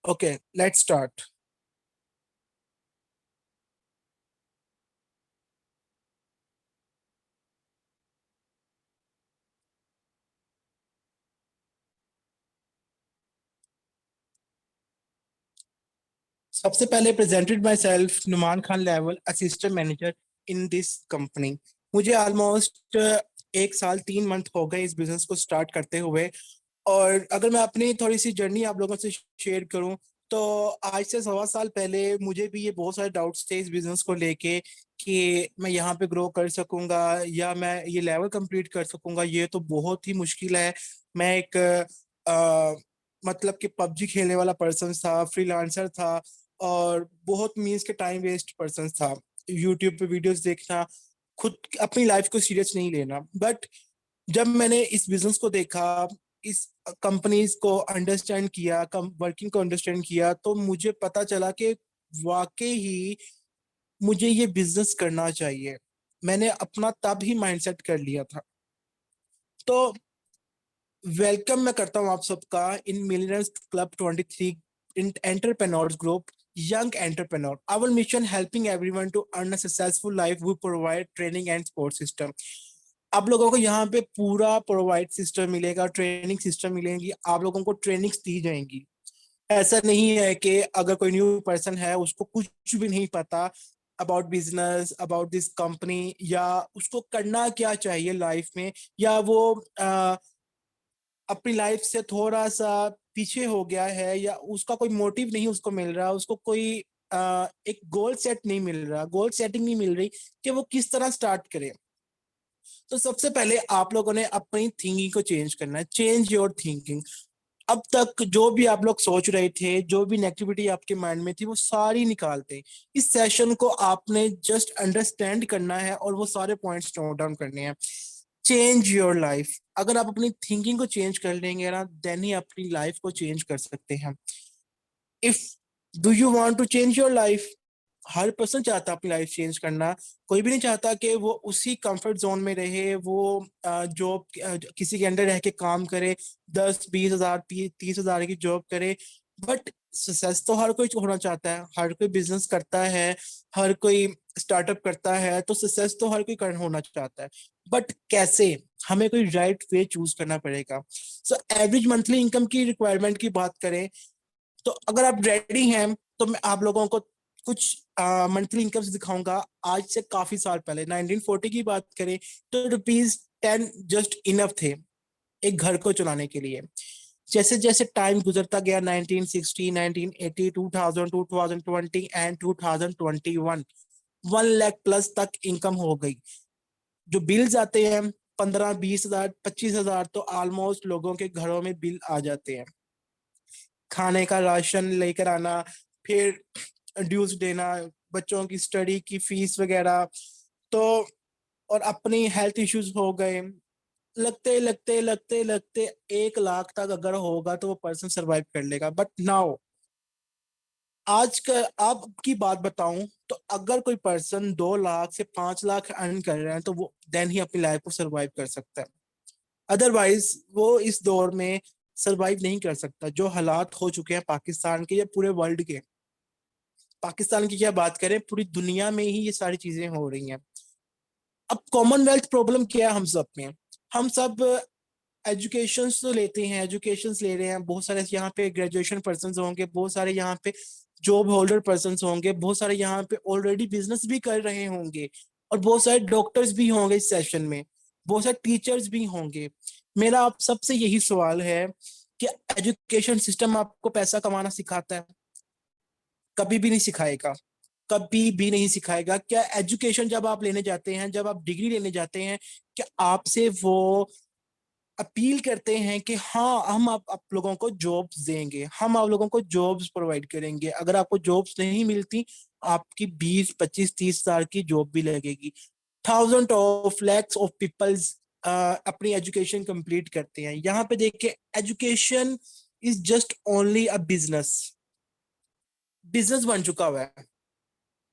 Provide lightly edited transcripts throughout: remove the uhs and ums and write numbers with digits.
Okay, let's start. सबसे पहले presented myself Numan Khan level assistant manager in this company. मुझे almost 1 साल 3 month हो गए इस बिजनेस को स्टार्ट करते हुए। और अगर मैं अपनी थोड़ी सी जर्नी आप लोगों से शेयर करूं तो आज से 1.25 साल पहले मुझे भी ये बहुत सारे डाउट्स थे इस बिजनेस को लेके कि मैं यहाँ पे ग्रो कर सकूंगा या मैं ये लेवल कंप्लीट कर सकूंगा। ये तो बहुत ही मुश्किल है। मैं एक मतलब कि पबजी खेलने वाला पर्सन था, फ्रीलांसर था और बहुत मीन्स के टाइम वेस्ट पर्सन था। यूट्यूब पे वीडियोस देखना, खुद अपनी लाइफ को सीरियस नहीं लेना। बट जब मैंने इस बिजनेस को देखा, इस कंपनीज को अंडरस्टैंड किया, वर्किंग को अंडरस्टैंड किया, तो मुझे पता चला कि वाकई ही मुझे ये बिजनेस करना चाहिए। मैंने अपना तब ही माइंडसेट कर लिया था। तो वेलकम मैं करता हूँ आप सबका in millionaires club 23 in entrepreneurs group young entrepreneur. Our mission helping everyone to earn a successful life. We provide training and support system. आप लोगों को यहाँ पे पूरा प्रोवाइड सिस्टम मिलेगा, ट्रेनिंग सिस्टम मिलेंगी, आप लोगों को ट्रेनिंग्स दी जाएंगी। ऐसा नहीं है कि अगर कोई न्यू पर्सन है उसको कुछ भी नहीं पता about business, about this company, या उसको करना क्या चाहिए लाइफ में, या वो अपनी लाइफ से थोड़ा सा पीछे हो गया है, या उसका कोई मोटिव नहीं उसको मिल रहा, उसको कोई एक गोल सेट नहीं मिल रहा, गोल सेटिंग नहीं मिल रही कि वो किस तरह स्टार्ट करे। तो सबसे पहले आप लोगों ने अपनी थिंकिंग को चेंज करना है। Change your thinking. अब तक जो भी आप लोग सोच रहे थे, जो भी नेगेटिविटी आपके माइंड में थी, वो सारी निकालते हैं। इस सेशन को आपने जस्ट अंडरस्टैंड करना है और वो सारे पॉइंट्स नोट डाउन करने हैं। Change your life. अगर आप अपनी थिंकिंग को चेंज कर लेंगे ना, देन ही अपनी लाइफ को चेंज कर सकते हैं। If do you want to change your life? हर पर्सन चाहता है अपनी लाइफ चेंज करना। कोई भी नहीं चाहता कि वो उसी कंफर्ट जोन में रहे, वो जॉब किसी के अंडर रह के काम करे, 10-20 हज़ार 30 हज़ार की जॉब करे। बट सक्सेस तो हर कोई होना चाहता है, हर कोई बिजनेस करता है, हर कोई स्टार्टअप करता है, तो सक्सेस तो हर कोई होना चाहता है। बट कैसे? हमें कोई राइट वे चूज करना पड़ेगा। सो एवरेज मंथली इनकम की रिक्वायरमेंट की बात करें तो अगर आप रेडी हैं तो मैं आप लोगों को कुछ मंथली इनकम दिखाऊंगा। आज से काफी साल पहले 1940 की बात करें तो ₹10 जस्ट इनफ थे एक घर को चलाने के लिए। जैसे जैसे टाइम गुजरता गया, 1960, 1980, 2000, 2020 एंड 2021, 1 लाख प्लस तक इनकम हो गई। जो बिल्स आते हैं 15-20 हज़ार 25 हज़ार, तो ऑलमोस्ट लोगों के घरों में बिल आ जाते हैं। खाने का राशन लेकर आना, फिर ड्यूज देना, बच्चों की स्टडी की फीस वगैरह। तो और अपनी हेल्थ इश्यूज हो गए। लगते लगते लगते लगते 1 लाख तक अगर होगा तो वो पर्सन सरवाइव कर लेगा। बट नाउ आज का आपकी बात बताऊं तो अगर कोई पर्सन 2 लाख से 5 लाख अर्न कर रहा है तो वो देन ही अपनी लाइफ को सरवाइव कर सकता है। अदरवाइज वो इस दौर में सरवाइव नहीं कर सकता। जो हालात हो चुके हैं पाकिस्तान के या पूरे वर्ल्ड के, पाकिस्तान की क्या बात करें, पूरी दुनिया में ही ये सारी चीजें हो रही हैं। अब कॉमनवेल्थ प्रॉब्लम क्या है हम सब में? हम सब एजुकेशन तो लेते हैं, एजुकेशन ले रहे हैं, बहुत सारे यहाँ पे ग्रेजुएशन पर्सन होंगे, बहुत सारे यहाँ पे जॉब होल्डर पर्सन होंगे, बहुत सारे यहाँ पे ऑलरेडी बिजनेस भी कर रहे होंगे, और बहुत सारे डॉक्टर्स भी होंगे इस सेशन में, बहुत सारे टीचर्स भी होंगे। मेरा आप सबसे यही सवाल है कि एजुकेशन सिस्टम आपको पैसा कमाना सिखाता है? कभी भी नहीं सिखाएगा। कभी भी नहीं सिखाएगा। क्या एजुकेशन जब आप लेने जाते हैं, जब आप डिग्री लेने जाते हैं, क्या आपसे वो अपील करते हैं कि हाँ हम आप लोगों को जॉब्स देंगे, हम आप लोगों को जॉब्स प्रोवाइड करेंगे? अगर आपको जॉब्स नहीं मिलती, आपकी 20-25-30 हज़ार की जॉब भी लगेगी। Thousand of lakhs of peoples अपनी एजुकेशन कंप्लीट करते हैं। यहाँ पे देखिए, education is just only a business. Business बन चुका हुआ है।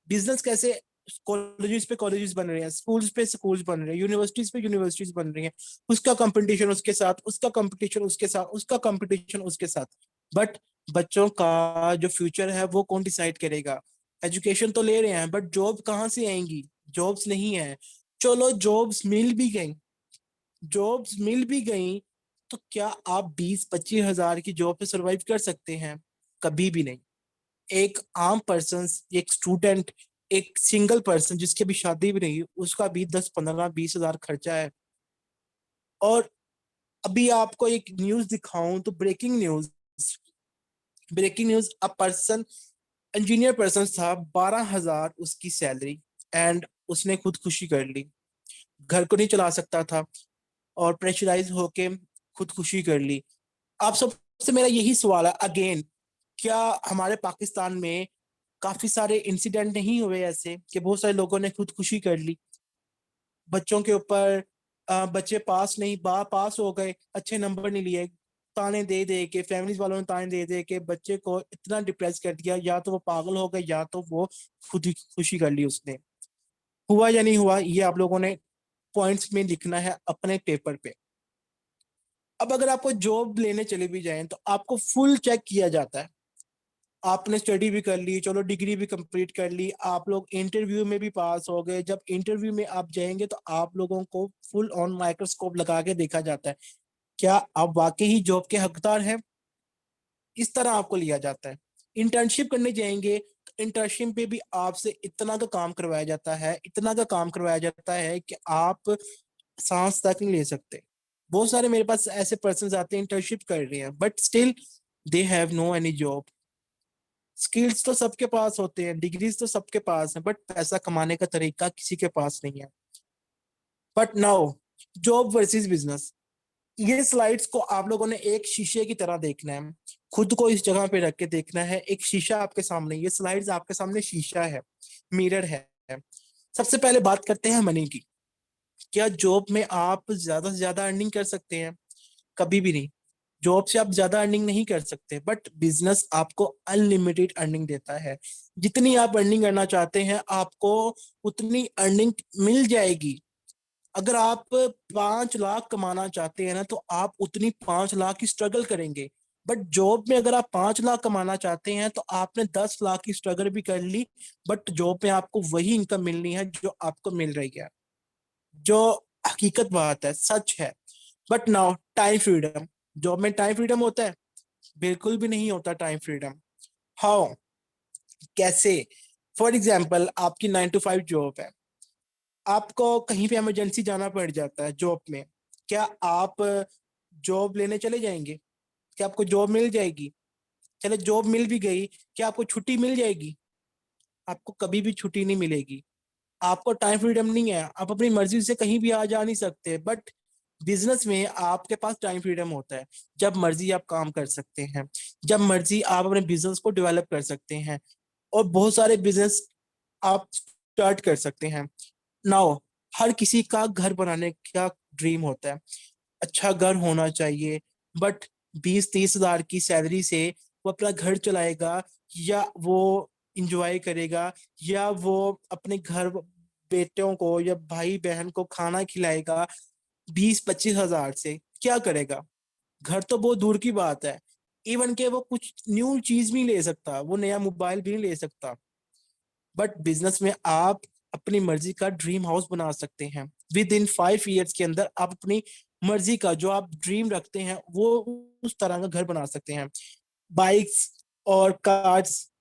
बिजनेस कैसे? कॉलेजेस पे कॉलेजेस बन रहे हैं, स्कूल्स पे स्कूल्स बन रहे हैं, यूनिवर्सिटीज पे यूनिवर्सिटीज बन रही हैं। उसका कंपटीशन उसके साथ, उसका कंपटीशन उसके साथ, उसका कंपटीशन उसके साथ। बट बच्चों का जो फ्यूचर है वो कौन डिसाइड करेगा? एजुकेशन तो ले रहे हैं बट जॉब कहाँ से आएंगी? जॉब्स नहीं है। चलो जॉब्स मिल भी गई तो क्या आप 20-25 हजार की जॉब पे सरवाइव कर सकते हैं? कभी भी नहीं। एक आम पर्सन, एक स्टूडेंट, एक सिंगल पर्सन जिसकी अभी शादी भी नहीं, उसका भी 10-15-20 हजार खर्चा है। और अभी आपको एक न्यूज दिखाऊं तो breaking news, a person, engineer person था, 12 हजार उसकी सैलरी, एंड उसने खुदकुशी कर ली। घर को नहीं चला सकता था और प्रेशराइज होके खुदकुशी कर ली। आप सबसे मेरा यही सवाल है अगेन, क्या हमारे पाकिस्तान में काफी सारे इंसिडेंट नहीं हुए ऐसे कि बहुत सारे लोगों ने खुदकुशी कर ली? बच्चों के ऊपर बच्चे पास नहीं, बा पास हो गए, अच्छे नंबर नहीं लिए, ताने दे दे के, फैमिलीज वालों ने ताने दे दे के बच्चे को इतना डिप्रेस कर दिया, या तो वो पागल हो गए या तो वो खुद ही खुशी कर ली उसने। हुआ या नहीं हुआ, ये आप लोगों ने पॉइंट्स में लिखना है अपने पेपर पे। अब अगर आपको जॉब लेने चले भी जाएं तो आपको फुल चेक किया जाता है। आपने स्टडी भी कर ली, चलो डिग्री भी कंप्लीट कर ली, आप लोग इंटरव्यू में भी पास हो गए, जब इंटरव्यू में आप जाएंगे तो आप लोगों को फुल ऑन माइक्रोस्कोप लगा के देखा जाता है, क्या आप वाकई ही जॉब के हकदार हैं? इस तरह आपको लिया जाता है। इंटर्नशिप करने जाएंगे तो इंटर्नशिप पे भी आपसे इतना का काम करवाया जाता है, इतना का काम करवाया जाता है कि आप सांस तक नहीं ले सकते। बहुत सारे मेरे पास ऐसे पर्सन आते हैं, इंटर्नशिप कर रहे हैं but still they have no any job. Skills तो सबके पास होते हैं, डिग्रीज तो सबके पास है, बट पैसा कमाने का तरीका किसी के पास नहीं है। But now, job versus business, ये स्लाइड्स को आप लोगों ने एक शीशे की तरह देखना है। खुद को इस जगह पे रख के देखना है, एक शीशा आपके सामने, ये स्लाइड्स आपके सामने शीशा है, मिरर है। सबसे पहले बात करते हैं मनी की। क्या जॉब में आप ज्यादा से ज्यादा अर्निंग कर सकते हैं? कभी भी नहीं। जॉब से आप ज्यादा अर्निंग नहीं कर सकते, बट बिजनेस आपको अनलिमिटेड अर्निंग देता है। जितनी आप अर्निंग करना चाहते हैं आपको उतनी अर्निंग मिल जाएगी। अगर आप 5 लाख कमाना चाहते हैं ना तो आप उतनी 5 लाख की स्ट्रगल करेंगे। बट जॉब में अगर आप 5 लाख कमाना चाहते हैं तो आपने 10 लाख की स्ट्रगल भी कर ली, बट जॉब में आपको वही इनकम मिलनी है जो आपको मिल रही है, जो हकीकत बात है, सच है। But now time freedom, job में टाइम फ्रीडम होता है? बिल्कुल भी नहीं होता टाइम फ्रीडम। हाउ? कैसे? फॉर एग्जाम्पल, आपकी 9 to 5 जॉब है, आपको कहीं पे इमरजेंसी जाना पड़ जाता है जॉब में, क्या आप जॉब लेने चले जाएंगे? क्या आपको जॉब मिल जाएगी? चले जॉब मिल भी गई, क्या आपको छुट्टी मिल जाएगी? आपको कभी भी छुट्टी नहीं मिलेगी। आपको टाइम फ्रीडम नहीं है, आप अपनी मर्जी से कहीं भी आ जा नहीं सकते। बट बिजनेस में आपके पास टाइम फ्रीडम होता है, जब मर्जी आप काम कर सकते हैं, जब मर्जी आप अपने बिजनेस को डेवलप कर सकते हैं, और बहुत सारे बिजनेस आप स्टार्ट कर सकते हैं। नाउ, हर किसी का घर बनाने का ड्रीम होता है, अच्छा घर होना चाहिए, बट 20-30 हजार की सैलरी से वो अपना घर चलाएगा, या वो इंजॉय करेगा, या वो अपने घर बेटों को या भाई बहन को खाना खिलाएगा 20-25 हजार से? क्या करेगा? घर तो बहुत दूर की बात है, इवन के वो कुछ न्यू चीज भी नहीं ले सकता, वो नया मोबाइल भी नहीं ले सकता। बट बिजनेस में आप अपनी मर्जी का ड्रीम हाउस बना सकते हैं। विद इन 5 years के अंदर आप अपनी मर्जी का जो आप ड्रीम रखते हैं वो उस तरह का घर बना सकते हैं। बाइक्स और कार्स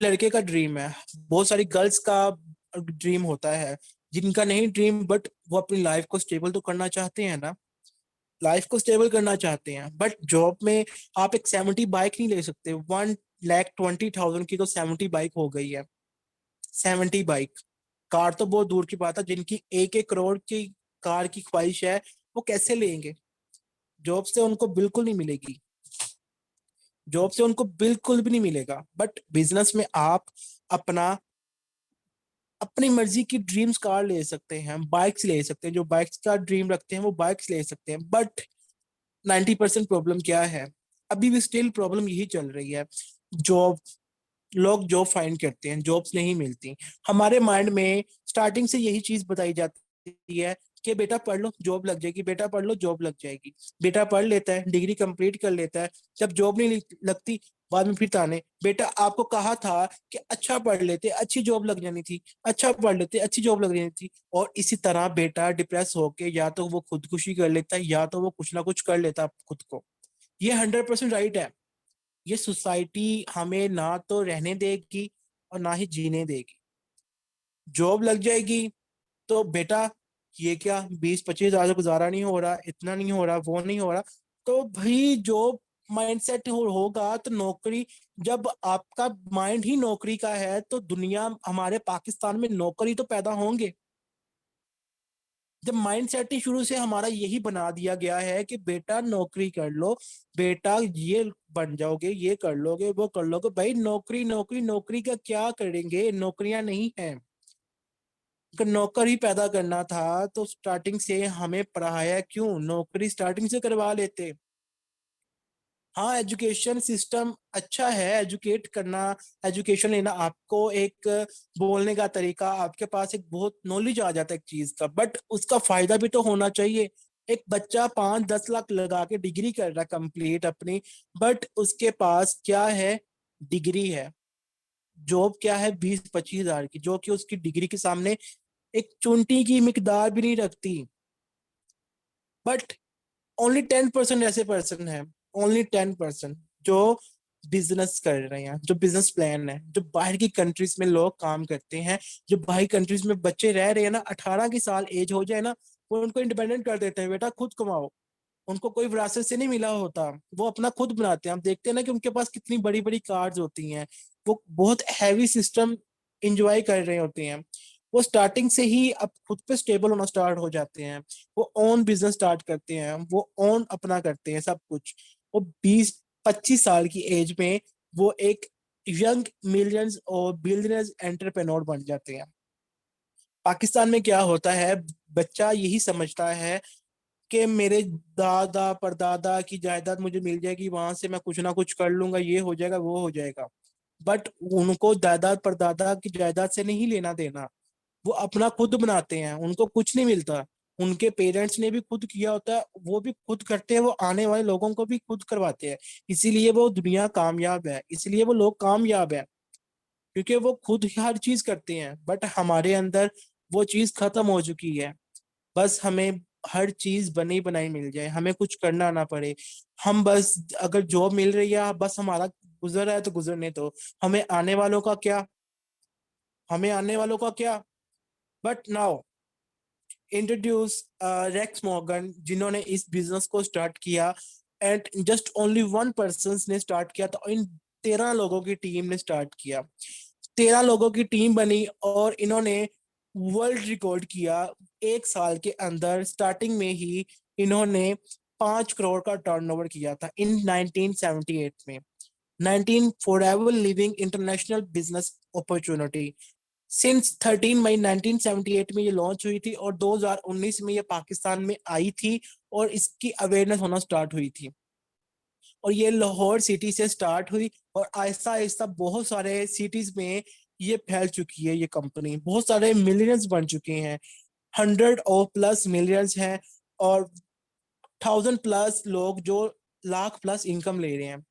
लड़के का ड्रीम है, बहुत सारी गर्ल्स का ड्रीम होता है, जिनका नहीं ड्रीम, बट वो अपनी लाइफ को स्टेबल तो करना चाहते हैं ना, लाइफ को स्टेबल करना चाहते हैं। बट जॉब में आप एक 70 बाइक नहीं ले सकते, 1,20,000 की तो 70 बाइक हो गई है। 70 बाइक, कार तो बहुत दूर की बात है, जिनकी 1-1 करोड़ की कार की ख्वाहिश है, वो कैसे लेंगे? जॉब से उनको बिल्कुल नहीं मिलेगी, जॉब से उनको बिल्कुल भी नहीं मिलेगा। बट बिजनेस में आप अपना अपनी मर्जी की ड्रीम्स कार ले सकते हैं, बाइक्स ले सकते हैं, जो बाइक्स का ड्रीम रखते हैं वो बाइक्स ले सकते हैं। बट 90% प्रॉब्लम क्या है? अभी भी स्टिल प्रॉब्लम यही चल रही है, जॉब, लोग जॉब फाइंड करते हैं, जॉब्स नहीं मिलती। हमारे माइंड में स्टार्टिंग से यही चीज बताई जाती है कि बेटा पढ़ लो जॉब लग जाएगी, बेटा पढ़ लो जॉब लग जाएगी। बेटा पढ़ लेता है, डिग्री कंप्लीट कर लेता है, जब जॉब नहीं लगती बाद में फिर ताने, बेटा आपको कहा था कि अच्छा पढ़ लेते अच्छी जॉब लग जानी थी, अच्छा पढ़ लेते अच्छी जॉब लग जानी थी। और इसी तरह बेटा डिप्रेस होके या तो वो खुदकुशी कर लेता है या तो वो कुछ ना कुछ कर लेता खुद को। ये 100% राइट है। ये सोसाइटी हमें ना तो रहने देगी और ना ही जीने देगी। जॉब लग जाएगी तो बेटा ये क्या 20-25 हजार से गुजारा नहीं हो रहा, इतना नहीं हो रहा, वो नहीं हो रहा, तो भाई जॉब माइंडसेट होगा तो नौकरी। जब आपका माइंड ही नौकरी का है तो दुनिया हमारे पाकिस्तान में नौकरी तो पैदा होंगे। जब माइंड सेट ही शुरू से हमारा यही बना दिया गया है कि बेटा नौकरी कर लो, बेटा ये बन जाओगे, ये कर लोगे, वो कर लोगे, भाई नौकरी नौकरी नौकरी का क्या करेंगे, नौकरियां नहीं है। अगर नौकर ही पैदा करना था तो स्टार्टिंग से हमें पढ़ाया क्यों, नौकरी स्टार्टिंग से करवा लेते। हाँ एजुकेशन सिस्टम अच्छा है, एजुकेट करना, एजुकेशन लेना, आपको एक बोलने का तरीका, आपके पास एक बहुत नॉलेज आ जाता है एक चीज का, बट उसका फायदा भी तो होना चाहिए। एक बच्चा 5-10 लाख लगा के डिग्री कर रहा है कंप्लीट अपनी, बट उसके पास क्या है, डिग्री है। जॉब क्या है 20-25 हजार की, जो कि उसकी डिग्री के सामने एक चुंटी की मिकदार भी नहीं रखती। बट ओनली 10% ऐसे पर्सन है, ओनली 10% जो बिजनेस कर रहे हैं, जो बिजनेस प्लान है, जो बाहर की कंट्रीज में लोग काम करते हैं, जो बाहर कंट्रीज में बच्चे रह रहे हैं ना, 18 की साल एज हो जाए ना, वो उनको इंडिपेंडेंट कर देते हैं, बेटा खुद कमाओ। उनको कोई विरासत से नहीं मिला होता, वो अपना खुद बनाते हैं। हम देखते हैं ना कि उनके पास कितनी बड़ी बड़ी कार्स होती हैं, वो बहुत हैवी सिस्टम इंजॉय कर रहे होते हैं। वो स्टार्टिंग से ही अब खुद पे स्टेबल होना स्टार्ट हो जाते हैं, वो ओन बिजनेस स्टार्ट करते हैं, वो ओन अपना करते हैं सब कुछ। वो 20-25 साल की एज में वो एक यंग मिलियंस और बिलियनर्स एंटरप्रेन्योर बन जाते हैं। पाकिस्तान में क्या होता है, बच्चा यही समझता है कि मेरे दादा परदादा की जायदाद मुझे मिल जाएगी, वहां से मैं कुछ ना कुछ कर लूंगा, ये हो जाएगा वो हो जाएगा। बट उनको दादा परदादा की जायदाद से नहीं लेना देना, वो अपना खुद बनाते हैं, उनको कुछ नहीं मिलता। उनके पेरेंट्स ने भी खुद किया होता है, वो भी खुद करते हैं, वो आने वाले लोगों को भी खुद करवाते हैं। इसीलिए वो दुनिया कामयाब है, इसलिए वो लोग कामयाब है, क्योंकि वो खुद ही हर चीज करते हैं। बट हमारे अंदर वो चीज खत्म हो चुकी है। बस हमें हर चीज बनी बनाई मिल जाए, हमें कुछ करना ना पड़े। हम बस अगर जॉब मिल रही है बस हमारा गुजर रहा है तो गुजरने दो, हमें आने वालों का क्या, हमें आने वालों का क्या। But now introduce Rex Morgan, जिन्होंने इस बिजनेस को स्टार्ट किया, and just only one person ने स्टार्ट किया, तो इन 13 लोगों की टीम ने स्टार्ट किया। 13 लोगों की टीम बनी और इन्होंने वर्ल्ड रिकॉर्ड किया। 1 साल के अंदर स्टार्टिंग में ही इन्होंने 5 करोड़ का टर्नओवर किया था इन 1978 में। 19 for ever living international business opportunity. Since 13 मई 1978 में ये लॉन्च हुई थी और 2019 में ये पाकिस्तान में आई थी और इसकी अवेयरनेस होना स्टार्ट हुई थी। और ये लाहौर सिटी से स्टार्ट हुई और आहिस्ता आहिस्ता बहुत सारे सिटीज में ये फैल चुकी है। ये कंपनी बहुत सारे मिलियंस बन चुके हैं, 100 और प्लस मिलियंस हैं, और 1000 प्लस लोग जो लाख प्लस इनकम ले रहे हैं,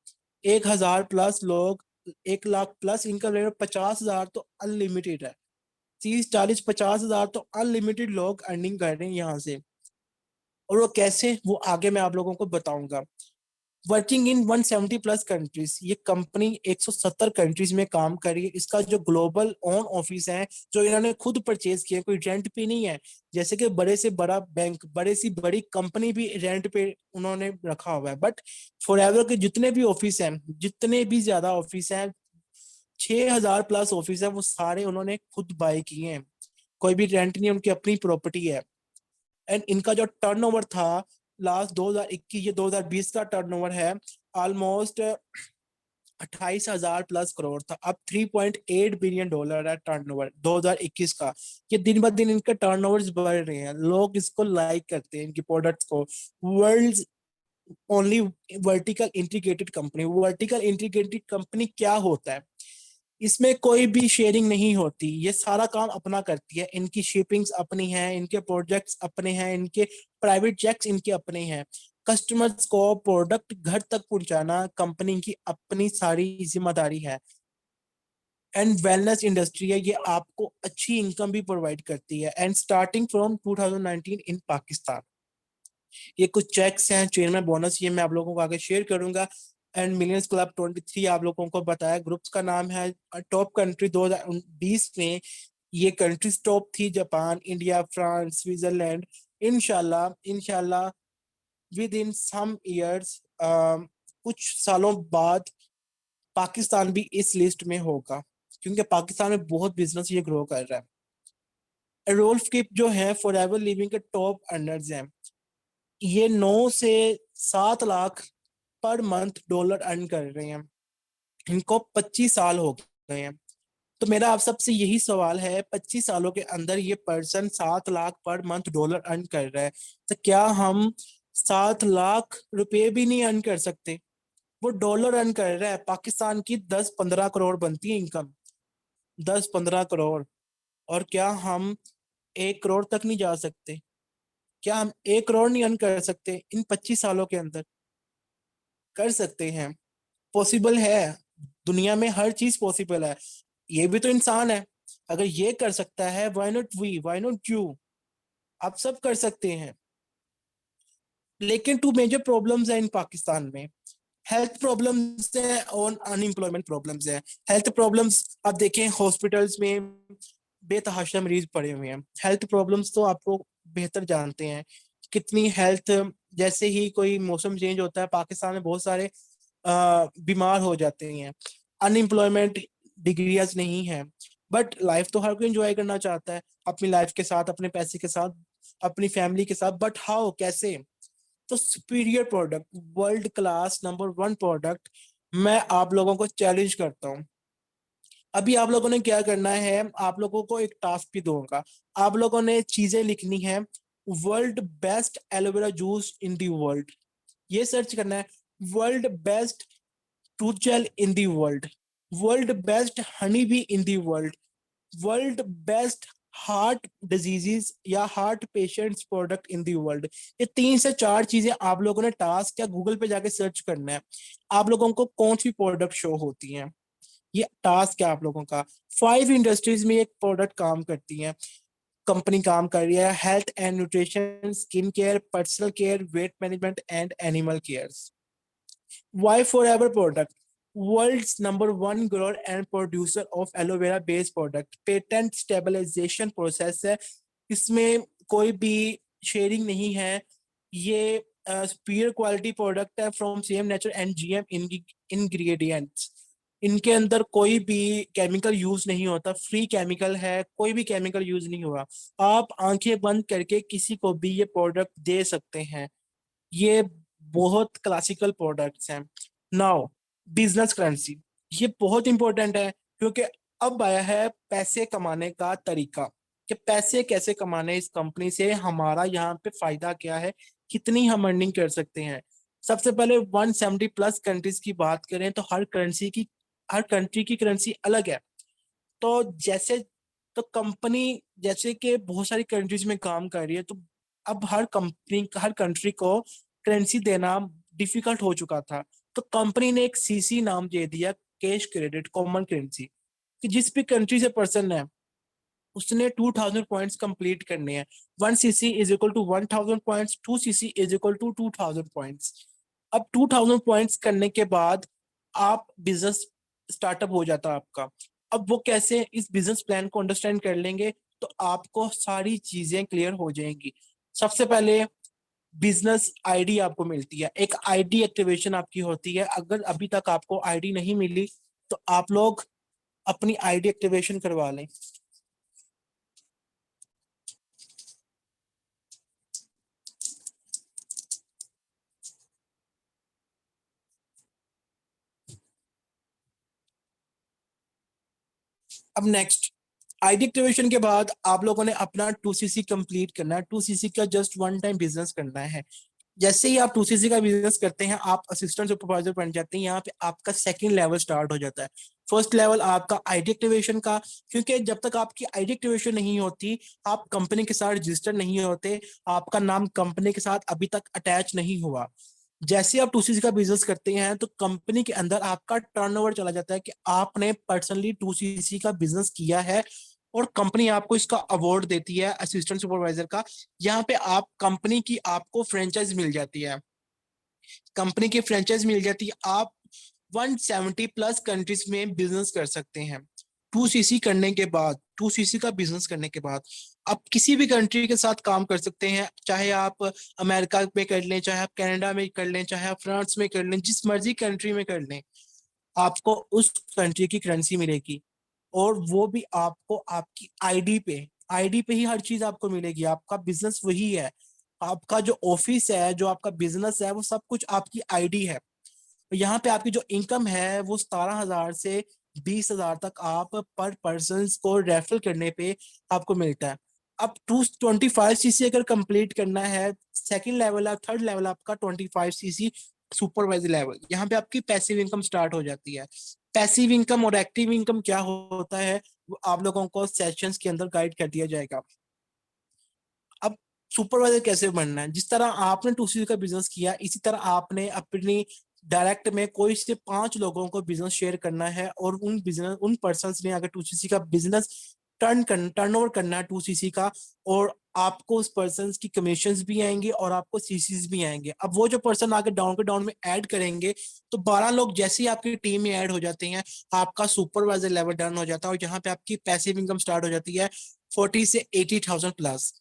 1000 प्लस लोग 1 लाख प्लस इनकम ले रहे हैं। 50 हजार तो अनलिमिटेड है, 30-40-50 हजार तो अनलिमिटेड लोग अर्निंग कर रहे हैं यहाँ से। और वो कैसे, वो आगे मैं आप लोगों को बताऊंगा। वर्किंग इन 170 प्लस कंट्रीज, ये कंपनी 170 कंट्रीज में काम कर रही है। इसका जो ग्लोबल ओन ऑफिस है, जो इन्होंने खुद परचेज किया, कोई रेंट पे नहीं है। जैसे कि बड़े से बड़ा बैंक, बड़े सी बड़ी कंपनी भी रेंट पे उन्होंने रखा हुआ है, बट फॉरएवर के जितने भी ऑफिस हैं, जितने भी ज्यादा ऑफिस हैं, 6000 प्लस ऑफिस है, वो सारे उन्होंने खुद बाय किए हैं। कोई भी रेंट नहीं, उनकी अपनी प्रॉपर्टी है। एंड इनका जो टर्नओवर था लास्ट 2021 या 2020 का टर्नओवर है, ऑलमोस्ट 28,000 प्लस करोड़ था। अब $3.8 बिलियन है टर्नओवर 2021 का। ये दिन ब दिन इनके टर्नओवर्स बढ़ रहे हैं, लोग इसको लाइक करते हैं, इनकी प्रोडक्ट्स को। World only vertical integrated company. Vertical integrated company क्या होता है, इसमें कोई भी शेयरिंग नहीं होती, ये सारा काम अपना करती है। इनकी शिपिंग्स अपनी हैं, इनके प्रोजेक्ट्स अपने हैं, इनके प्राइवेट जेट्स इनके अपने हैं। कस्टमर्स को प्रोडक्ट घर तक पहुंचाना कंपनी की अपनी सारी जिम्मेदारी है। एंड वेलनेस इंडस्ट्री है, ये आपको अच्छी इनकम भी प्रोवाइड करती है। एंड स्टार्टिंग फ्रॉम 2019 इन पाकिस्तान, ये कुछ चेक्स हैं, चेयरमैन बोनस, ये मैं आप लोगों को आगे शेयर करूंगा। एंड मिलियंस क्लब 23 आप लोगों को बताया ग्रुप्स का नाम है। टॉप कंट्री 2020 में ये कंट्रीज टॉप थी, जापान, इंडिया, फ्रांस, स्विट्जरलैंड। इंशाल्लाह इंशाल्लाह विद इन सम इयर्स, कुछ सालों बाद पाकिस्तान भी इस लिस्ट में होगा, क्योंकि पाकिस्तान में बहुत बिजनेस ये ग्रो कर रहा है। रोल्फ किप जो है फॉरएवर लिविंग के टॉप अर्नर्स हैं, ये 9 से 7 lakh per month dollar earn कर रहे हैं। इनको 25 साल हो गए हैं। तो मेरा आप सबसे यही सवाल है, 25 सालों के अंदर ये person 7 lakh per month dollar earn कर रहा है, तो क्या हम 7 लाख रुपए भी नहीं अर्न कर सकते? वो डॉलर अर्न कर रहा है। पाकिस्तान की 10-15 करोड़ बनती है इनकम, 10-15 करोड़। और क्या हम 1 करोड़ तक नहीं जा सकते? क्या हम 1 करोड़ नहीं अर्न कर सकते इन 25 सालों के अंदर? कर सकते हैं, पॉसिबल है। दुनिया में हर चीज पॉसिबल है, ये भी तो इंसान है। अगर ये कर सकता है, why not we, why not you? आप सब कर सकते हैं। लेकिन टू मेजर प्रॉब्लम्स है इन पाकिस्तान में। हेल्थ प्रॉब्लम्स है और अनएम्प्लॉयमेंट प्रॉब्लम्स है। हेल्थ प्रॉब्लम्स आप देखें, हॉस्पिटल्स में बेतहाशा मरीज पड़े हुए हैं। हेल्थ प्रॉब्लम्स तो आपको बेहतर जानते हैं कितनी हेल्थ, जैसे ही कोई मौसम चेंज होता है पाकिस्तान में बहुत सारे बीमार हो जाते हैं। अनएम्प्लॉयमेंट डिग्रियाज नहीं है, बट लाइफ तो हर कोई एंजॉय करना चाहता है, अपनी लाइफ के साथ, अपने पैसे के साथ, अपनी फैमिली के साथ। बट हाउ, कैसे? तो superior product, world class number 1 product, मैं आप लोगों को चैलेंज करता हूँ। अभी आप लोगों ने क्या करना है, आप लोगों को एक टास्क भी दूंगा। आप लोगों ने चीजें लिखनी है, world best aloe vera juice in the world, ये सर्च करना है। World best tooth gel in the world, world best honey bee in the world, world best heart diseases या heart patients product in the world. ये 3 से 4 चीजें आप लोगों ने टास्क या गूगल पे जाके सर्च करना है। आप लोगों को कौन सी प्रोडक्ट शो होती हैं, ये टास्क है आप लोगों का। 5 इंडस्ट्रीज में एक प्रोडक्ट काम करती है, कंपनी काम कर रही है। Health and nutrition, skin care, personal care, weight management and animal care. Why Forever product, world's number 1 grower and producer of aloe vera based product, patent stabilisation process है, इसमें कोई भी शेयरिंग नहीं है। ये सुपीरियर क्वालिटी प्रोडक्ट है from same nature and GM ingredients. इनके अंदर कोई भी केमिकल यूज नहीं होता, फ्री केमिकल है, कोई भी केमिकल यूज नहीं हुआ। आप आंखें बंद करके किसी को भी ये प्रोडक्ट दे सकते हैं। ये बहुत क्लासिकल प्रोडक्ट्स हैं। नाउ, बिजनेस करेंसी, ये बहुत इंपॉर्टेंट है, क्योंकि अब आया है पैसे कमाने का तरीका, कि पैसे कैसे कमाने इस कंपनी से, हमारा यहाँ पे फायदा क्या है, कितनी हम अर्निंग कर सकते हैं। सबसे पहले 170 प्लस कंट्रीज की बात करें तो हर कंट्री की करेंसी अलग है। तो जैसे, तो कंपनी जैसे कि बहुत सारी कंट्रीज में काम कर रही है, तो अब हर कंट्री को करेंसी देना डिफिकल्ट हो चुका था। तो कंपनी ने एक सीसी नाम दे दिया, कैश क्रेडिट कॉमन करेंसी, कि जिस भी कंट्री से पर्सन है उसने 2000 पॉइंट्स कंप्लीट करने हैं। 1 CC is equal to 1000 points, 2 CC is equal to 2000 points. अब 2000 पॉइंट्स करने के बाद आप बिजनेस स्टार्टअप हो जाता है आपका। अब वो कैसे, इस बिजनेस प्लान को अंडरस्टैंड कर लेंगे तो आपको सारी चीजें क्लियर हो जाएंगी। सबसे पहले बिजनेस आईडी आपको मिलती है, एक आईडी एक्टिवेशन आपकी होती है। अगर अभी तक आपको आईडी नहीं मिली तो आप लोग अपनी आईडी एक्टिवेशन करवा लें। अब नेक्स्ट, आईडी एक्टिवेशन के बाद आप लोगों ने अपना 2 सीसी कंप्लीट करना है। 2 सीसी का जस्ट 1 टाइम बिजनेस करना है। जैसे ही आप 2cc का बिजनेस करते हैं, आप असिस्टेंट सुपरवाइजर बन जाते हैं। यहाँ पे आपका सेकंड लेवल स्टार्ट हो जाता है। फर्स्ट लेवल आपका आईडी एक्टिवेशन का, क्योंकि जब तक आपकी आईडी एक्टिवेशन नहीं होती, आप कंपनी के साथ रजिस्टर नहीं होते, आपका नाम कंपनी के साथ अभी तक अटैच नहीं हुआ। जैसे आप 2cc का बिजनेस करते हैं तो कंपनी के अंदर आपका टर्नओवर चला जाता है कि आपने पर्सनली 2cc का बिजनेस किया है, और कंपनी आपको इसका अवार्ड देती है असिस्टेंट सुपरवाइजर का। यहाँ पे आप कंपनी की आपको फ्रेंचाइज मिल जाती है, कंपनी की फ्रेंचाइज मिल जाती है। आप 170 प्लस कंट्रीज में बिजनेस कर सकते हैं। 2cc करने के बाद, 2cc का बिजनेस करने के बाद आप किसी भी कंट्री के साथ काम कर सकते हैं। चाहे आप अमेरिका में कर लें, चाहे आप कनाडा में कर लें, चाहे आप फ्रांस में कर लें, जिस मर्जी कंट्री में कर लें, आपको उस कंट्री की करेंसी मिलेगी। और वो भी आपको आपकी आईडी पे, आईडी पे ही हर चीज आपको मिलेगी। आपका बिजनेस वही है, आपका जो ऑफिस है, जो आपका बिजनेस है, वो सब कुछ आपकी आईडी है। यहाँ पे आपकी जो इनकम है वो 17,000 से 20,000 तक आप पर पर्सन को रेफर करने पे आपको मिलता है। अब 225cc अगर कंप्लीट करना है, सेकंड लेवल है, थर्ड लेवल आपका 25cc सुपरवाइजर लेवल, यहाँ पे आपकी पैसिव इनकम स्टार्ट हो जाती है। पैसिव इनकम और एक्टिव इनकम क्या होता है, वो आप लोगों को सेशंस के अंदर गाइड कर दिया जाएगा। अब सुपरवाइजर कैसे बनना है, जिस तरह आपने 2cc का बिजनेस किया, इसी तरह आपने अपनी डायरेक्ट में कोई से 5 लोगों को बिजनेस शेयर करना है, और उन पर्सन्स ने अगर 2cc का बिजनेस टर्न ओवर करना है 2cc का, और आपको उस पर्सन की कमीशन भी आएंगे और आपको सीसीज भी आएंगे। अब वो जो पर्सन आगे डाउन के डाउन में ऐड करेंगे, तो 12 लोग जैसे ही आपकी टीम में ऐड हो जाते हैं, आपका सुपरवाइजर लेवल डन हो जाता है, और यहाँ पे आपकी पैसिव इनकम स्टार्ट हो जाती है 40 से 80,000 प्लस।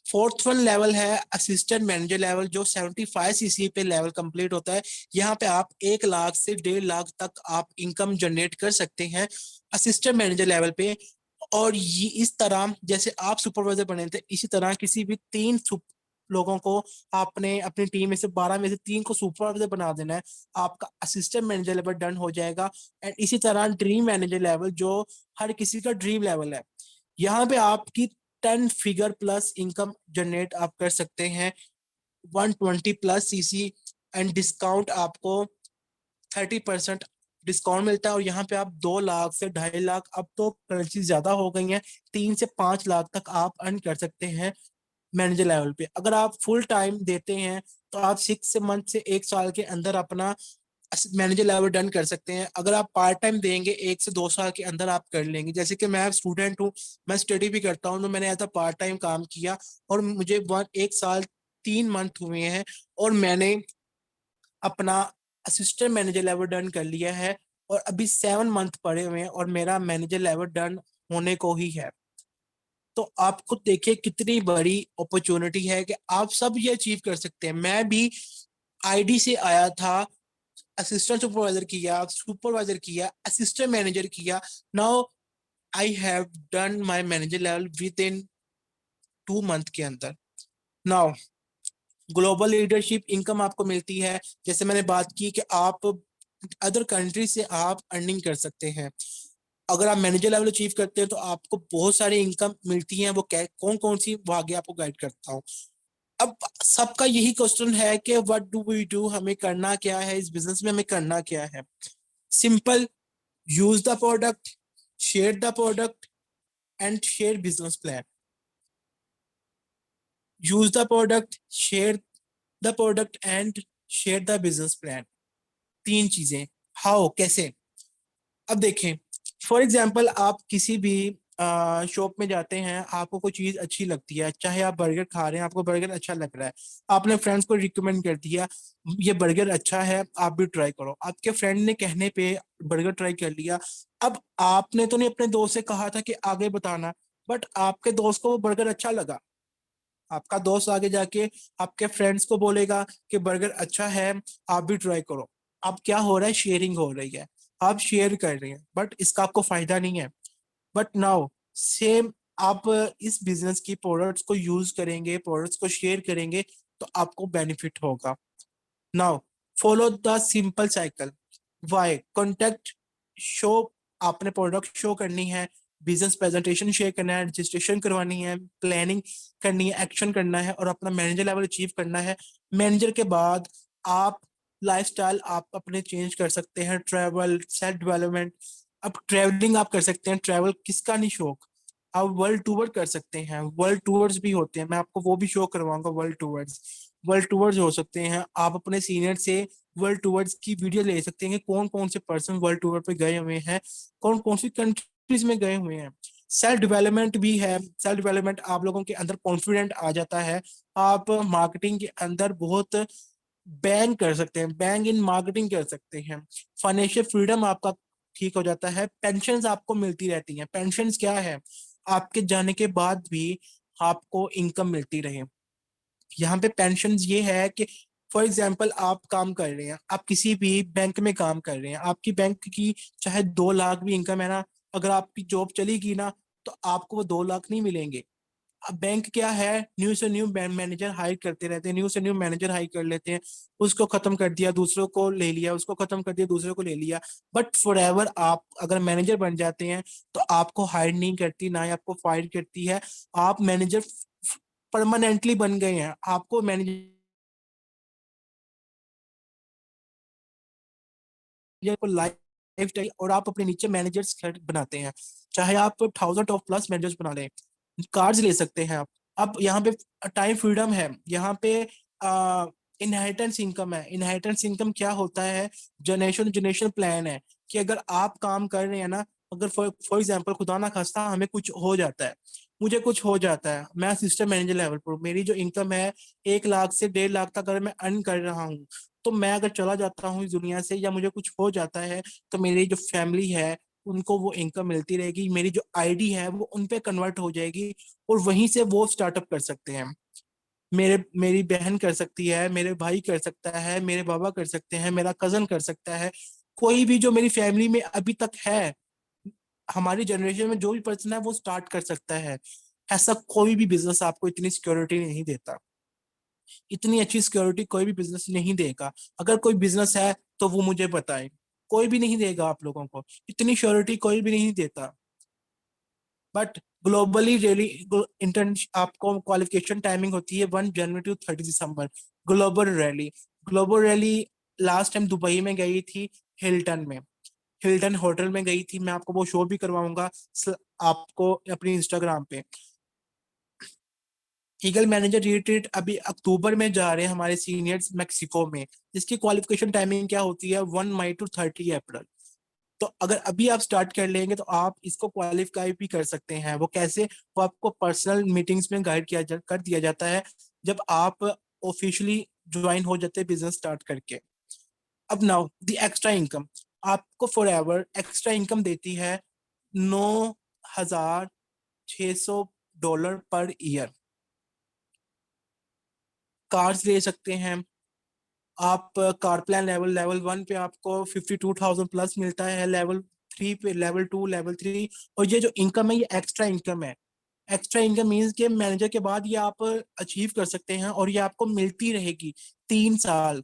फोर्थ वन लेवल है असिस्टेंट मैनेजर लेवल, जो 75cc पे लेवल कंप्लीट होता है। यहाँ पे आप 1 लाख से 1.5 लाख तक आप इनकम जनरेट कर सकते हैं असिस्टेंट मैनेजर लेवल पे। और ये इस तरह जैसे आप सुपरवाइजर बने थे, इसी तरह किसी भी 3 लोगों को आपने अपनी टीम में से 12 में से 3 को सुपरवाइजर बना देना है, आपका असिस्टेंट मैनेजर लेवल डन हो जाएगा। एंड इसी तरह ड्रीम मैनेजर लेवल, जो हर किसी का ड्रीम लेवल है, यहाँ पे आपकी 10 फिगर प्लस इनकम जनरेट आप कर सकते हैं 120 प्लस cc। एंड डिस्काउंट आपको 30% डिस्काउंट मिलता है, और यहाँ पे आप 2 लाख से 2.5 लाख, अब तो करेंसी ज्यादा हो गई है, 3 से 5 लाख तक आप अर्न कर सकते हैं मैनेजर लेवल पे। अगर आप फुल टाइम देते हैं तो आप 6 मंथ से 1 साल के अंदर अपना मैनेजर लेवल डन कर सकते हैं। अगर आप पार्ट टाइम देंगे, 1 से 2 साल के अंदर आप कर लेंगे। जैसे कि मैं स्टूडेंट हूँ, मैं स्टडी भी करता हूँ, तो मैंने एज अ पार्ट टाइम काम किया, और मुझे 1 साल 3 मंथ हुए हैं, और मैंने अपना असिस्टेंट मैनेजर लेवल डन कर लिया है, और अभी 7 मंथ पड़े हुए हैं, और मेरा मैनेजर लेवल डन होने को ही है। तो आपको देखिए कितनी बड़ी अपॉर्चुनिटी है कि आप सब ये अचीव कर सकते हैं। मैं भी आईडी से आया था, असिस्टेंट सुपरवाइजर किया, सुपरवाइजर किया, असिस्टेंट मैनेजर किया। Now I have done my manager level with in 2 month के अंदर। नाउ ग्लोबल लीडरशिप इनकम आपको मिलती है। जैसे मैंने बात की कि आप अदर कंट्री से आप अर्निंग कर सकते हैं। अगर आप मैनेजर लेवल अचीव करते हैं तो आपको बहुत सारी इनकम मिलती है। वो कौन कौन सी, वो आगे आपको गाइड करता हूँ। अब सबका यही क्वेश्चन है कि व्हाट डू वी डू, हमें करना क्या है इस बिजनेस में, हमें करना क्या है। Simple, use the product, share the product, and share business plan. Use the product, share the product, and share the business plan. 3 चीजें। हाउ, कैसे। अब देखें, फॉर एग्जाम्पल आप किसी भी शॉप में जाते हैं, आपको कोई चीज अच्छी लगती है, चाहे आप बर्गर खा रहे हैं, आपको बर्गर अच्छा लग रहा है, आपने फ्रेंड्स को रिकमेंड कर दिया, ये बर्गर अच्छा है, आप भी ट्राई करो। आपके फ्रेंड ने कहने पे बर्गर ट्राई कर लिया। अब आपने तो नहीं अपने दोस्त से कहा था कि आगे बताना, बट आपके दोस्त को वो बर्गर अच्छा लगा। आपका दोस्त आगे जाके आपके फ्रेंड्स को बोलेगा कि बर्गर अच्छा है, आप भी ट्राई करो। अब क्या हो रहा है, शेयरिंग हो रही है, आप शेयर कर रहे हैं, बट इसका आपको फायदा नहीं है। बट नाउ सेम, आप इस बिजनेस की प्रोडक्ट्स को यूज करेंगे, प्रोडक्ट्स को शेयर करेंगे, तो आपको बेनिफिट होगा। Now follow the simple cycle. Why contact, show, आपने प्रोडक्ट शो करनी है, बिजनेस प्रेजेंटेशन शेयर करना है, रजिस्ट्रेशन करवानी है, प्लानिंग करनी है, एक्शन करना है और अपना मैनेजर लेवल अचीव करना है। मैनेजर के बाद आप लाइफस्टाइल आप अपने चेंज कर सकते हैं, ट्रैवल, सेल्फ डेवलपमेंट। अब ट्रैवलिंग आप कर सकते हैं, ट्रैवल किसका नहीं शौक। आप वर्ल्ड टूर कर सकते हैं, वर्ल्ड टूर्स भी होते हैं, मैं आपको वो भी शो करवाऊंगा। वर्ल्ड टूर्स, वर्ल्ड टूर्स हो सकते हैं। आप अपने सीनियर से वर्ल्ड टूर्स की वीडियो ले सकते हैं कि कौन कौन से पर्सन वर्ल्ड टूर पे गए हुए हैं, कौन कौन सी कंट्रीज में गए हुए हैं। सेल्फ डेवलपमेंट भी है। सेल्फ डेवलपमेंट आप लोगों के अंदर कॉन्फिडेंट आ जाता है। आप मार्केटिंग के अंदर बहुत बैंग कर सकते हैं, बैंग इन मार्केटिंग कर सकते हैं। फाइनेंशियल फ्रीडम आपका ठीक हो जाता है। पेंशन्स आपको मिलती रहती हैं। पेंशन्स क्या है, आपके जाने के बाद भी आपको इनकम मिलती रहे। यहाँ पे पेंशन ये है कि फॉर एग्जाम्पल आप काम कर रहे हैं, आप किसी भी बैंक में काम कर रहे हैं, आपकी बैंक की चाहे 2 लाख भी इनकम है ना, अगर आपकी जॉब चली गई ना तो आपको वो 2 लाख नहीं मिलेंगे। अब बैंक क्या है, न्यू से न्यू मैनेजर हायर करते रहते हैं, न्यू से न्यू मैनेजर हायर कर लेते हैं। उसको खत्म कर दिया, दूसरों को ले लिया, उसको खत्म कर दिया, दूसरों को ले लिया। बट फॉर एवर आप अगर मैनेजर बन जाते हैं तो आपको हायर नहीं करती, ना ही आपको फायर करती है। आप मैनेजर परमानेंटली बन गए हैं, आपको मैनेजर को लाइफ टाइम, और आप अपने नीचे मैनेजर्स बनाते हैं, चाहे आप 1000 ऑफ प्लस मैनेजर्स बना लें। कार्ड्स ले सकते हैं आप। अब यहाँ पे टाइम फ्रीडम है, यहाँ पे इनहेरिटेंस इनकम है। इनहेरिटेंस इनकम क्या होता है, जनरेशन जनरेशन प्लान है कि अगर आप काम कर रहे हैं ना, अगर फॉर एग्जाम्पल खुदा ना खास्ता हमें कुछ हो जाता है, मुझे कुछ हो जाता है, मैं असिस्टेंट मैनेजर लेवल पर हूँ, मेरी जो इनकम है 1 लाख से 1.5 लाख तक अगर मैं अर्न कर रहा हूँ, तो मैं अगर चला जाता हूँ इस दुनिया से या मुझे कुछ हो जाता है, तो मेरी जो फैमिली है उनको वो इनकम मिलती रहेगी। मेरी जो आईडी है वो उन पे कन्वर्ट हो जाएगी और वहीं से वो स्टार्टअप कर सकते हैं। मेरी बहन कर सकती है, मेरे भाई कर सकता है, मेरे बाबा कर सकते हैं, मेरा कजन कर सकता है। कोई भी जो मेरी फैमिली में अभी तक है, हमारी जनरेशन में जो भी पर्सन है वो स्टार्ट कर सकता है। ऐसा कोई भी बिजनेस आपको इतनी सिक्योरिटी नहीं देता, इतनी अच्छी सिक्योरिटी कोई भी बिजनेस नहीं देगा। अगर कोई बिजनेस है तो वो मुझे बताए, कोई भी नहीं देगा आप लोगों को, इतनी श्योरिटी कोई भी नहीं देता। बट ग्लोबली रैली इंटर्न आपको क्वालिफिकेशन टाइमिंग होती है 1 जनवरी टू 30 दिसंबर। Global rally, global rally last time Dubai में गई थी, हिल्टन में, हिल्टन होटल में गई थी। मैं आपको वो शो भी करवाऊंगा आपको अपनी इंस्टाग्राम पे। ईगल मैनेजर रिट्रीट अभी अक्टूबर में जा रहे हैं हमारे सीनियर्स मैक्सिको में, जिसकी क्वालिफिकेशन टाइमिंग क्या होती है, 1 मई टू 30 अप्रैल। तो अगर अभी आप स्टार्ट कर लेंगे तो आप इसको क्वालिफाई भी कर सकते हैं। वो कैसे, वो आपको पर्सनल मीटिंग्स में गाइड कर दिया जाता है जब आप ऑफिशियली ज्वाइन हो जाते हैं बिजनेस स्टार्ट करके। अब नाउ द एक्स्ट्रा इनकम, आपको फॉर एवर एक्स्ट्रा इनकम देती है 9,600 डॉलर पर ईयर। कार्स ले सकते हैं आप, कार प्लान लेवल लेवल 1 पे आपको 52,000 प्लस मिलता है, लेवल 3 पे, लेवल 2, लेवल 3। और ये जो इनकम है ये एक्स्ट्रा इनकम है। एक्स्ट्रा इनकम मीन्स के मैनेजर के बाद ये आप अचीव कर सकते हैं और ये आपको मिलती रहेगी 3 साल,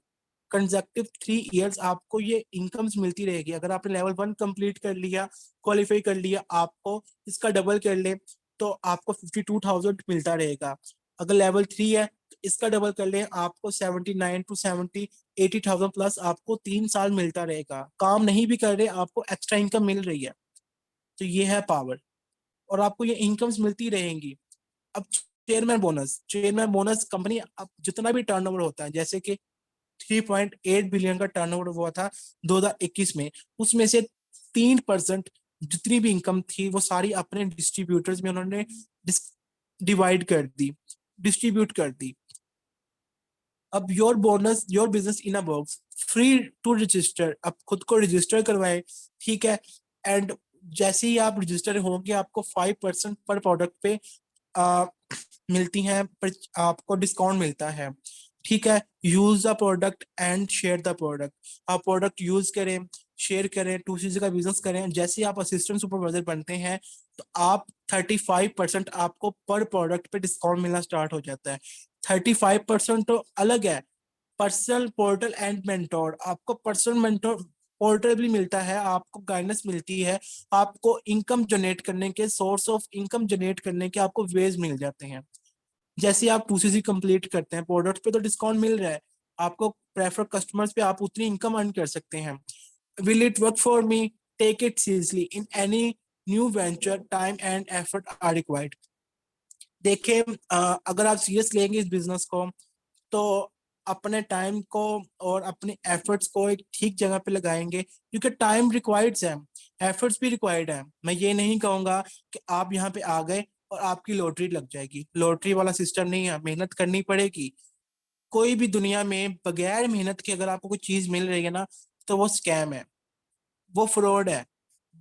कंसेक्टिव 3 इयर्स आपको ये इनकम्स मिलती रहेगी। अगर आपने लेवल 1 कंप्लीट कर लिया, क्वालिफाई कर लिया, आपको इसका डबल कर ले तो आपको 52,000 मिलता रहेगा। अगर लेवल 3 है तो इसका डबल कर ले, आपको 79 टू 70 80,000 प्लस आपको 3 साल मिलता रहेगा। काम नहीं भी कर रहे, आपको एक्स्ट्रा इनकम मिल रही है। तो ये है पावर, और आपको ये इनकम्स मिलती रहेंगी। अब chairman bonus, chairman bonus company अब जितना भी टर्नओवर होता है, जैसे कि 3.8 बिलियन का टर्नओवर हुआ था 2021 में, उसमें से 3% जितनी भी इनकम थी वो सारी अपने डिस्ट्रीब्यूटर्स में उन्होंने डिवाइड कर दी, डिस्ट्रीब्यूट कर दी। अब your bonus, your business in a box, free to register, आप खुद को रजिस्टर करवाएं, ठीक है। एंड जैसे ही आप रजिस्टर होंगे आपको 5% पर प्रोडक्ट पे आ, मिलती हैं, पर आपको डिस्काउंट मिलता है, ठीक है। Use the product and share the product, आप प्रोडक्ट यूज करें, शेयर करें, 2C का बिजनेस करें। जैसे ही आप असिस्टेंट सुपरवाइजर बनते हैं तो आप 35% आपको पर प्रोडक्ट पे डिस्काउंट मिलना स्टार्ट हो जाता है। 35% तो अलग है। पर्सनल पोर्टल एंड मेंटोर, आपको पर्सनल मेंटोर पोर्टल भी मिलता है, आपको गाइडेंस मिलती है, आपको इनकम जनरेट करने के, सोर्स ऑफ इनकम जनरेट करने के आपको वेज मिल जाते हैं। जैसे आप 2CC कंप्लीट करते हैं, प्रोडक्ट पे तो डिस्काउंट मिल रहा है, आपको प्रेफर कस्टमर्स पे आप उतनी इनकम अर्न कर सकते हैं। Will it work for me? Take it seriously, in any new venture time and effort are required. देखिए, अगर आप सीरियस लेंगे इस बिजनेस को, तो अपने टाइम को और अपने एफर्ट्स को एक ठीक जगह पे लगाएंगे, क्योंकि टाइम रिक्वायर्ड है, एफर्ट्स भी रिक्वायर्ड है। मैं ये नहीं कहूंगा कि आप यहाँ पे आ गए और आपकी लॉटरी लग जाएगी, लॉटरी वाला सिस्टम नहीं है, मेहनत करनी पड़ेगी। कोई भी दुनिया में बगैर मेहनत के अगर आपको कोई चीज मिल रही है ना, तो वो स्कैम है, वो फ्रॉड है।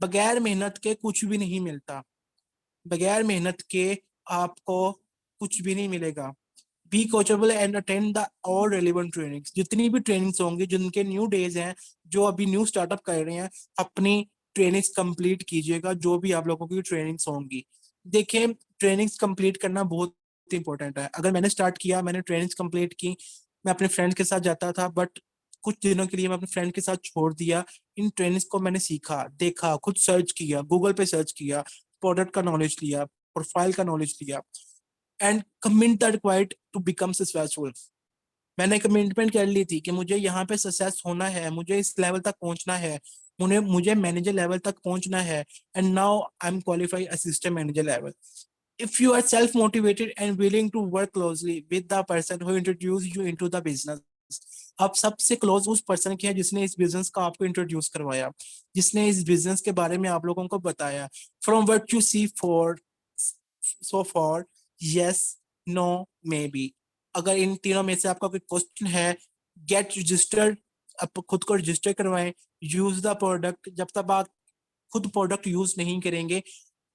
बगैर मेहनत के कुछ भी नहीं मिलता, बगैर मेहनत के आपको कुछ भी नहीं मिलेगा। Be coachable and attend the all relevant trainings, जितनी भी ट्रेनिंग्स होंगी, जिनके न्यू डेज हैं, जो अभी न्यू स्टार्टअप कर रहे हैं, अपनी ट्रेनिंग्स कंप्लीट कीजिएगा, जो भी आप लोगों की ट्रेनिंग्स होंगी। देखिए, ट्रेनिंग्स कंप्लीट करना बहुत इंपॉर्टेंट है। अगर मैंने स्टार्ट किया, मैंने ट्रेनिंग्स कंप्लीट की, मैं अपने फ्रेंड के साथ जाता था, बट कुछ दिनों के लिए मैं अपने फ्रेंड के साथ छोड़ दिया। इन ट्रेनिंग्स को मैंने सीखा, देखा, खुद सर्च किया, गूगल पे सर्च किया, प्रोडक्ट का नॉलेज लिया, प्रोफाइल का नॉलेज लिया, and commit that required to become successful. मैंने कमिटमेंट कर ली थी कि मुझे यहाँ पे सक्सेस होना है, मुझे इस लेवल तक पहुंचना है, मुझे मुझे मैनेजर लेवल तक पहुंचना है, and now I am qualified assistant manager level. If you are self-motivated and willing to work closely with the person who introduced you into the business, आप सबसे क्लोज उस पर्सन के हैं जिसने इस बिजनेस का आपको इंट्रोड्यूस करवाया, जिसने इस बिजनेस के बारे में आप लोगों को बताया। From what you see for so far, yes, no, maybe. अगर इन तीनों में से आपका कोई क्वेश्चन है, गेट रजिस्टर्ड, आप खुद को रजिस्टर करवाएं। यूज द प्रोडक्ट, जब तक आप खुद प्रोडक्ट यूज नहीं करेंगे,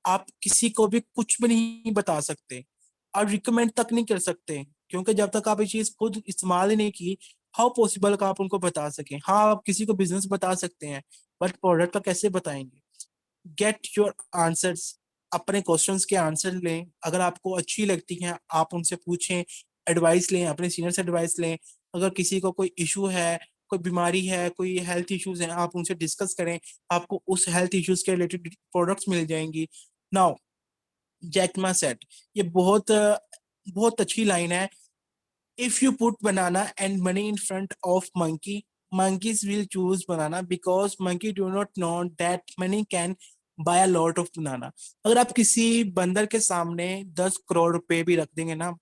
आप किसी को भी कुछ भी नहीं बता सकते और रिकमेंड तक नहीं कर सकते, क्योंकि जब तक आप ये चीज खुद इस्तेमाल ही नहीं की, हाउ पॉसिबल का आप उनको बता सकें। हाँ, आप किसी को बिजनेस बता सकते हैं, बट प्रोडक्ट का कैसे बताएंगे? गेट योर आंसर्स, अपने क्वेश्चंस के आंसर लें, अगर आपको अच्छी लगती हैं आप उनसे पूछें, एडवाइस लें, अपने सीनियर से एडवाइस लें। अगर किसी को कोई इशू है, कोई बीमारी है, कोई हेल्थ इश्यूज हैं, आप उनसे डिस्कस करें, आपको उस हेल्थ इश्यूज के रिलेटेड प्रोडक्ट्स मिल जाएंगी। नाउ, जैकमा सेट, ये बहुत अच्छी लाइन है। If you put banana and money in front of monkey, monkeys will choose banana because monkey do not know that money can buy a lot of banana। अगर आप किसी बंदर के सामने 10 करोड़ रुपए भी रख देंगे ना,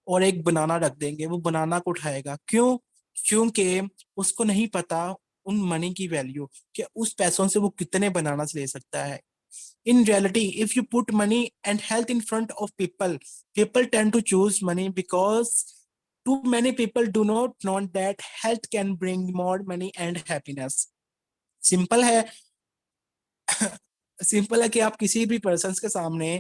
और एक बनाना रख देंगे, वो बनाना को उठाएगा। क्यों? क्योंकि उसको नहीं पता उन मनी की वैल्यू, कि उस पैसों से वो कितने बनाना ले सकता है। In reality, if you put money and health in front of people, people tend to choose money because too many people do not know that health can bring more money and happiness। Simple है। Simple है कि आप किसी भी person के सामने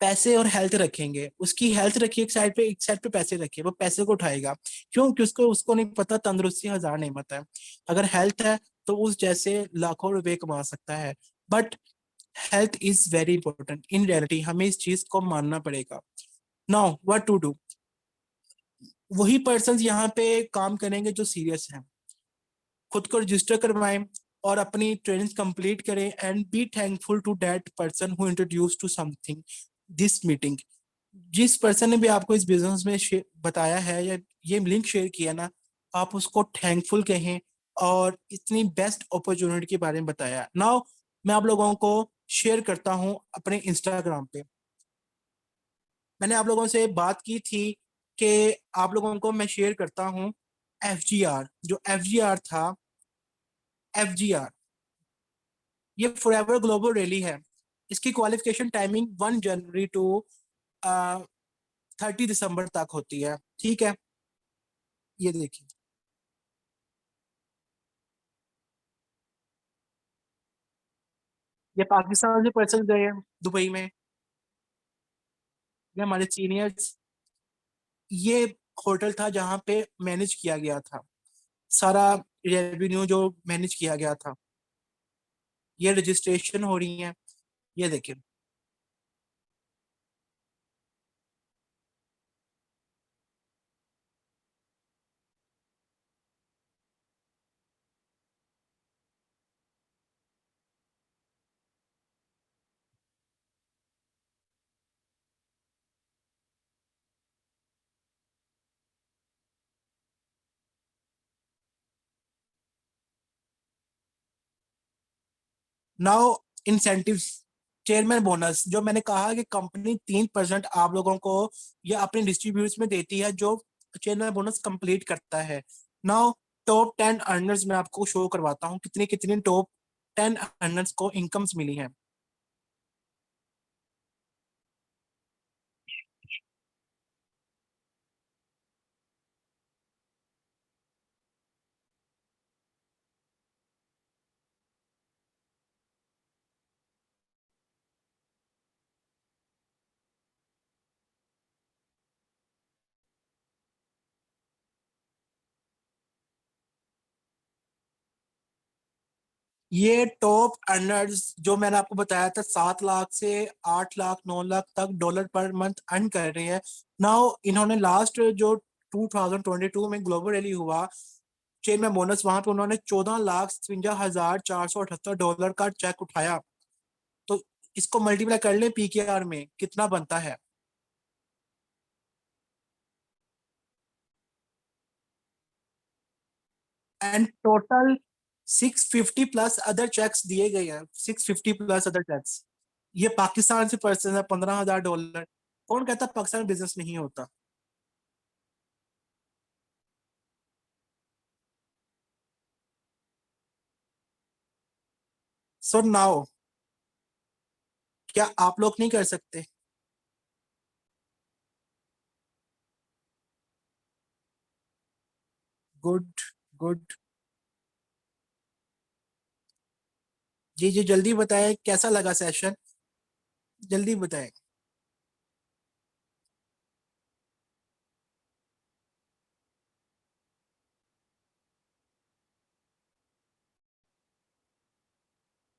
पैसे और हेल्थ रखेंगे, उसकी हेल्थ रखिए एक साइड पे, एक साइड पे पैसे रखिए, वो पैसे को उठाएगा। क्यों? कि उसको उसको नहीं पता तंदुरुस्ती हजार नेमत है। अगर हेल्थ है तो उस जैसे लाखों रुपए कमा सकता है। But health is very important in reality, हमें इस चीज को मानना पड़ेगा। Now what to do? वही पर्सन यहाँ पे काम करेंगे जो सीरियस हैं। खुद को रजिस्टर करवाएं और अपनी ट्रेनिंग कंप्लीट करें, and be thankful to that person who introduce to something this meeting. जिस पर्सन ने भी आपको इस बिजनेस में बताया है या ये लिंक शेयर किया ना, आप उसको थैंकफुल कहें, और इतनी बेस्ट अपॉर्चुनिटी के बारे में बताया। नाउ मैं आप लोगों को शेयर करता हूं अपने इंस्टाग्राम पे। मैंने आप लोगों से बात की थी कि आप लोगों को मैं शेयर करता हूं FGR, जो FGR था, FGR, ये फॉरएवर ग्लोबल रैली है। इसकी क्वालिफिकेशन टाइमिंग 1 जनवरी टू 30 दिसंबर तक होती है। ठीक है, ये देखिए, ये पाकिस्तान से पर्सन गए हैं दुबई में, ये हमारे सीनियर्स। ये होटल था जहाँ पे मैनेज किया गया था, सारा रेवेन्यू जो मैनेज किया गया था। ये रजिस्ट्रेशन हो रही है, ये देखिए। नाउ इंसेंटिव्स, चेयरमैन बोनस, जो मैंने कहा कि कंपनी 3% आप लोगों को या अपने डिस्ट्रीब्यूटर्स में देती है जो चेयरमैन बोनस कंप्लीट करता है। नाउ टॉप 10 अर्नर्स मैं आपको शो करवाता हूँ कितनी कितनी टॉप 10 अर्नर्स को इनकम्स मिली हैं। ये टॉप अर्नर्स जो मैंने आपको बताया था 7 लाख से 8 लाख 9 लाख तक डॉलर पर मंथ अर्न कर रहे हैं। नाउ इन्होंने लास्ट जो 2022 में ग्लोबल रैली हुआ चेयरमैन बोनस, वहां पे उन्होंने 14,57,478 डॉलर का चेक उठाया। तो इसको मल्टीप्लाई कर ले पीकेआर में कितना बनता है। And total 650 plus other checks दिए गए हैं, 650 प्लस अदर चेक्स। ये पाकिस्तान से पर्सन है, 15,000 डॉलर। कौन कहता पाकिस्तान में बिजनेस नहीं होता। सो नाउ क्या आप लोग नहीं कर सकते। Good, good. जी जी जल्दी बताएं कैसा लगा सेशन, जल्दी बताएं।